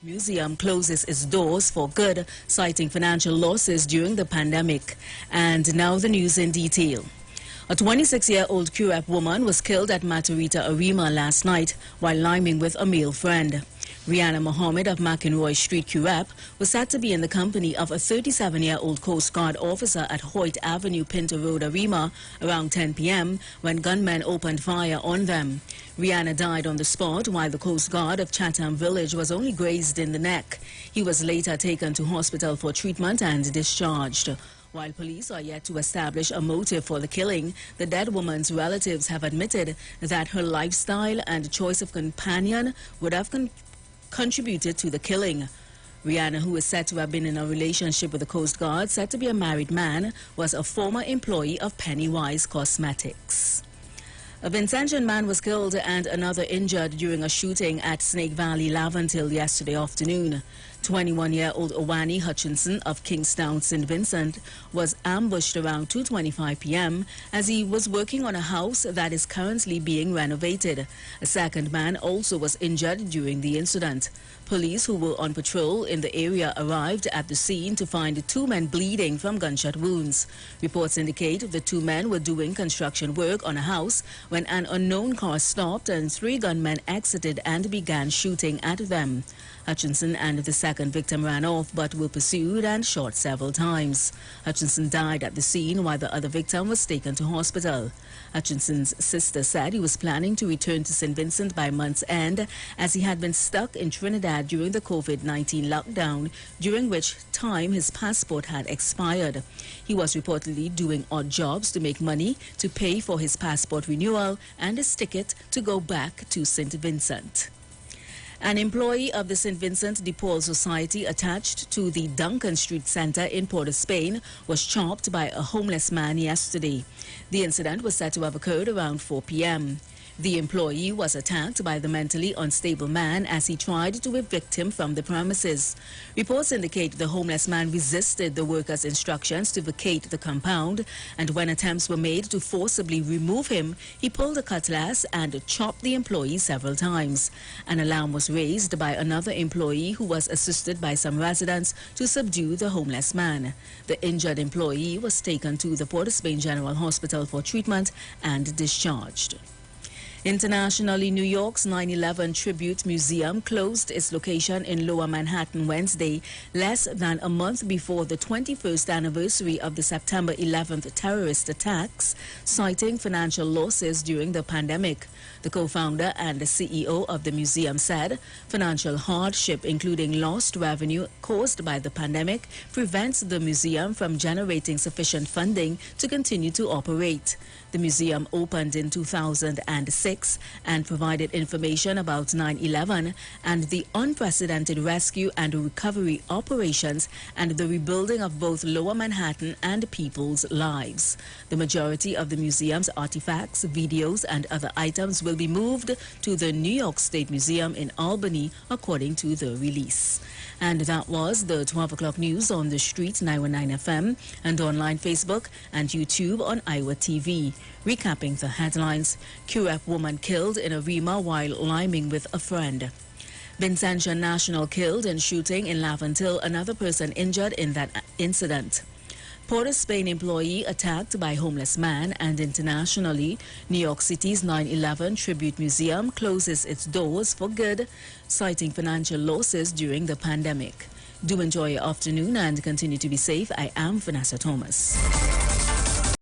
Museum closes its doors for good, citing financial losses during the pandemic. And now the news in detail. A 26-year-old Curep woman was killed at Matarita Arima last night while liming with a male friend. Rihanna Mohammed of McInroy Street, Curep, was said to be in the company of a 37-year-old Coast Guard officer at Hoyt Avenue, Pinto Road, Arima, around 10 p.m. when gunmen opened fire on them. Rihanna died on the spot while the Coast Guard of Chatham Village was only grazed in the neck. He was later taken to hospital for treatment and discharged. While police are yet to establish a motive for the killing, the dead woman's relatives have admitted that her lifestyle and choice of companion would have contributed to the killing. Rihanna, who is said to have been in a relationship with the Coast Guard, said to be a married man, was a former employee of Pennywise Cosmetics. A Vincentian man was killed and another injured during a shooting at Snake Valley, Laventille yesterday afternoon. 21-year-old Owani Hutchinson of Kingstown, St. Vincent, was ambushed around 2:25 p.m. as he was working on a house that is currently being renovated. A second man also was injured during the incident. Police who were on patrol in the area arrived at the scene to find two men bleeding from gunshot wounds. Reports indicate the two men were doing construction work on a house when an unknown car stopped and three gunmen exited and began shooting at them. Hutchinson and the second victim ran off but were pursued and shot several times. Hutchinson died at the scene while the other victim was taken to hospital. Hutchinson's sister said he was planning to return to St. Vincent by month's end as he had been stuck in Trinidad during the COVID-19 lockdown, during which time his passport had expired. He was reportedly doing odd jobs to make money to pay for his passport renewal and his ticket to go back to St. Vincent. An employee of the St. Vincent de Paul Society attached to the Duncan Street Center in Port of Spain was chopped by a homeless man yesterday. The incident was said to have occurred around 4 p.m. The employee was attacked by the mentally unstable man as he tried to evict him from the premises. Reports indicate the homeless man resisted the workers' instructions to vacate the compound, and when attempts were made to forcibly remove him, he pulled a cutlass and chopped the employee several times. An alarm was raised by another employee who was assisted by some residents to subdue the homeless man. The injured employee was taken to the Port of Spain General Hospital for treatment and discharged. Internationally, New York's 9/11 Tribute Museum closed its location in Lower Manhattan Wednesday, less than a month before the 21st anniversary of the September 11th terrorist attacks, citing financial losses during the pandemic. The co-founder and the CEO of the museum said financial hardship, including lost revenue caused by the pandemic, prevents the museum from generating sufficient funding to continue to operate. The museum opened in 2006 and provided information about 9/11 and the unprecedented rescue and recovery operations and the rebuilding of both Lower Manhattan and people's lives. The majority of the museum's artifacts, videos, and other items will be moved to the New York State Museum in Albany, according to the release. And that was the 12 o'clock news on the street 919 FM and online Facebook and YouTube on Iwer Tv. Recapping the headlines: Curep woman killed in Arima while liming with a friend. Vincentian national killed in shooting in Laventille, another person injured in that incident. Port of Spain employee attacked by homeless man, and internationally, New York City's 9/11 Tribute Museum closes its doors for good, citing financial losses during the pandemic. Do enjoy your afternoon and continue to be safe. I am VANSSA Thomas.